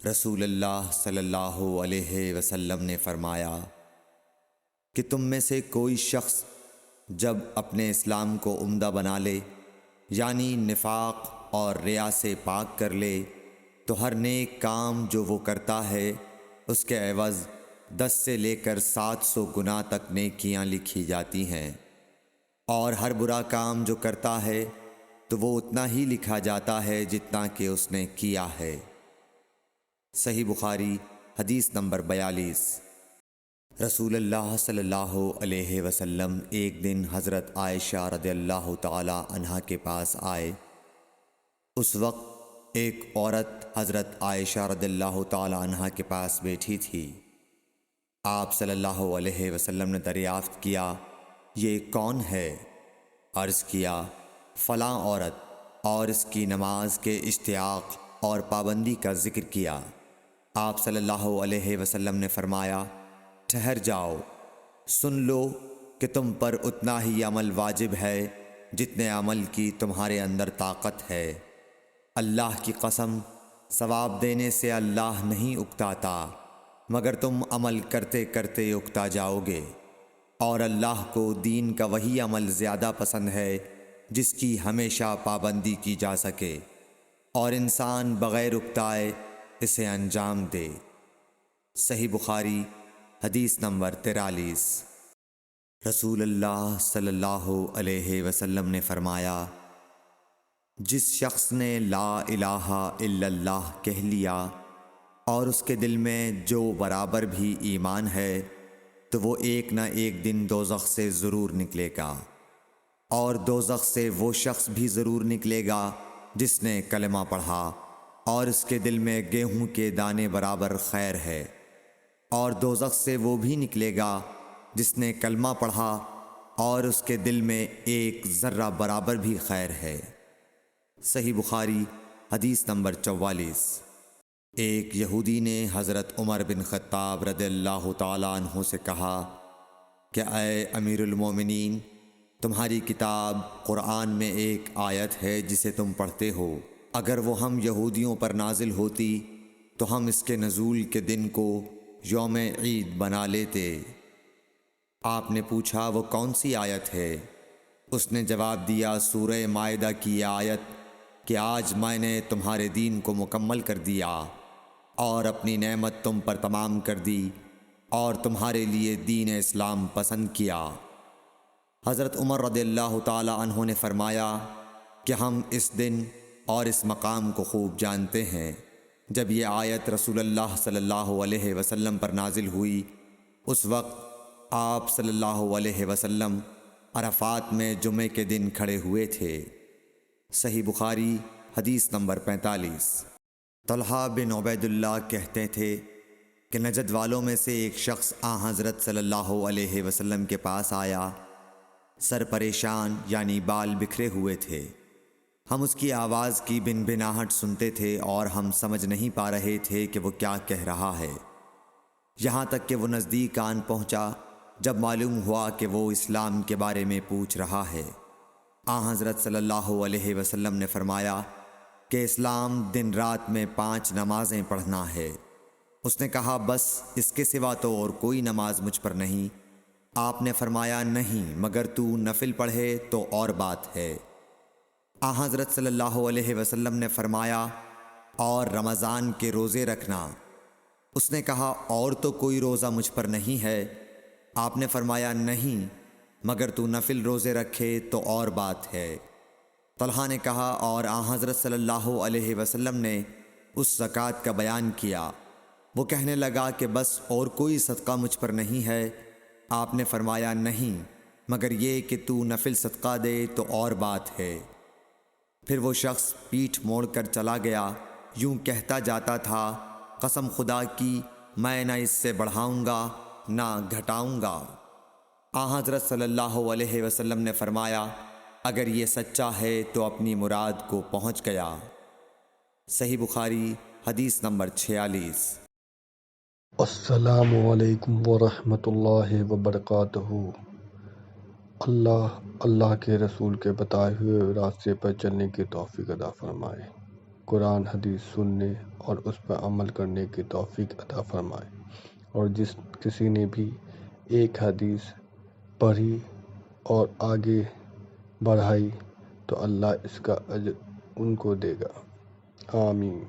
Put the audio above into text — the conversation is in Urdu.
رسول اللہ صلی اللہ علیہ وسلم نے فرمایا کہ تم میں سے کوئی شخص جب اپنے اسلام کو عمدہ بنا لے، یعنی نفاق اور ریا سے پاک کر لے، تو ہر نیک کام جو وہ کرتا ہے اس کے عوض 10 سے لے کر 700 گنا تک نیکیاں لکھی جاتی ہیں، اور ہر برا کام جو کرتا ہے تو وہ اتنا ہی لکھا جاتا ہے جتنا کہ اس نے کیا ہے۔ صحیح بخاری حدیث نمبر 42۔ رسول اللہ صلی اللہ علیہ وسلم ایک دن حضرت عائشہ رضی اللہ تعالی عنہا کے پاس آئے۔ اس وقت ایک عورت حضرت عائشہ رضی اللہ تعالی عنہا کے پاس بیٹھی تھی۔ آپ صلی اللہ علیہ وسلم نے دریافت کیا، یہ کون ہے؟ عرض کیا، فلاں عورت، اور اس کی نماز کے اشتیاق اور پابندی کا ذکر کیا۔ آپ صلی اللہ علیہ وسلم نے فرمایا، ٹھہر جاؤ، سن لو کہ تم پر اتنا ہی عمل واجب ہے جتنے عمل کی تمہارے اندر طاقت ہے۔ اللہ کی قسم، ثواب دینے سے اللہ نہیں اکتاتا، مگر تم عمل کرتے کرتے اکتا جاؤ گے، اور اللہ کو دین کا وہی عمل زیادہ پسند ہے جس کی ہمیشہ پابندی کی جا سکے، اور انسان بغیر اکتائے اسے انجام دے۔ صحیح بخاری حدیث نمبر 43۔ رسول اللہ صلی اللہ علیہ وسلم نے فرمایا، جس شخص نے لا الہ الا اللہ کہہ لیا اور اس کے دل میں جو برابر بھی ایمان ہے تو وہ ایک نہ ایک دن دوزخ سے ضرور نکلے گا، اور دوزخ سے وہ شخص بھی ضرور نکلے گا جس نے کلمہ پڑھا اور اس کے دل میں گیہوں کے دانے برابر خیر ہے، اور دوزخ سے وہ بھی نکلے گا جس نے کلمہ پڑھا اور اس کے دل میں ایک ذرہ برابر بھی خیر ہے۔ صحیح بخاری حدیث نمبر 44۔ ایک یہودی نے حضرت عمر بن خطاب رضی اللہ تعالیٰ عنہ سے کہا کہ اے امیر المومنین، تمہاری کتاب قرآن میں ایک آیت ہے جسے تم پڑھتے ہو، اگر وہ ہم یہودیوں پر نازل ہوتی تو ہم اس کے نزول کے دن کو یوم عید بنا لیتے۔ آپ نے پوچھا، وہ کون سی آیت ہے؟ اس نے جواب دیا، سورہ مائدہ کی یہ آیت کہ آج میں نے تمہارے دین کو مکمل کر دیا اور اپنی نعمت تم پر تمام کر دی اور تمہارے لیے دین اسلام پسند کیا۔ حضرت عمر رضی اللہ تعالی عنہ نے فرمایا کہ ہم اس دن اور اس مقام کو خوب جانتے ہیں۔ جب یہ آیت رسول اللہ صلی اللہ علیہ وسلم پر نازل ہوئی، اس وقت آپ صلی اللہ علیہ وسلم عرفات میں جمعے کے دن کھڑے ہوئے تھے۔ صحیح بخاری حدیث نمبر 45۔ طلحہ بن عبید اللہ کہتے تھے کہ نجد والوں میں سے ایک شخص حضرت صلی اللہ علیہ وسلم کے پاس آیا، سر پریشان یعنی بال بکھرے ہوئے تھے۔ ہم اس کی آواز کی بن بناہٹ سنتے تھے اور ہم سمجھ نہیں پا رہے تھے کہ وہ کیا کہہ رہا ہے، یہاں تک کہ وہ نزدیک آن پہنچا جب معلوم ہوا کہ وہ اسلام کے بارے میں پوچھ رہا ہے۔ حضرت صلی اللہ علیہ وسلم نے فرمایا کہ اسلام دن رات میں 5 نمازیں پڑھنا ہے۔ اس نے کہا، بس اس کے سوا تو اور کوئی نماز مجھ پر نہیں۔ آپ نے فرمایا، نہیں، مگر تو نفل پڑھے تو اور بات ہے۔ حضرت صلی اللہ علیہ وسلم نے فرمایا، اور رمضان کے روزے رکھنا۔ اس نے کہا، اور تو کوئی روزہ مجھ پر نہیں ہے۔ آپ نے فرمایا، نہیں، مگر تو نفل روزے رکھے تو اور بات ہے۔ طلحہ نے کہا، اور حضرت صلی اللہ علیہ وسلم نے اس زکوٰۃ کا بیان کیا۔ وہ کہنے لگا کہ بس اور کوئی صدقہ مجھ پر نہیں ہے۔ آپ نے فرمایا، نہیں، مگر یہ کہ تو نفل صدقہ دے تو اور بات ہے۔ پھر وہ شخص پیٹھ موڑ کر چلا گیا، یوں کہتا جاتا تھا، قسم خدا کی میں نہ اس سے بڑھاؤں گا نہ گھٹاؤں گا۔ حضرت صلی اللہ علیہ وسلم نے فرمایا، اگر یہ سچا ہے تو اپنی مراد کو پہنچ گیا۔ صحیح بخاری حدیث نمبر 46۔ السلام علیکم ورحمۃ اللہ وبرکاتہ۔ اللہ کے رسول کے بتائے ہوئے راستے پر چلنے کی توفیق عطا فرمائے۔ قرآن حدیث سننے اور اس پر عمل کرنے کی توفیق عطا فرمائے، اور جس کسی نے بھی ایک حدیث پڑھی اور آگے بڑھائی تو اللہ اس کا اجر ان کو دے گا۔ آمین۔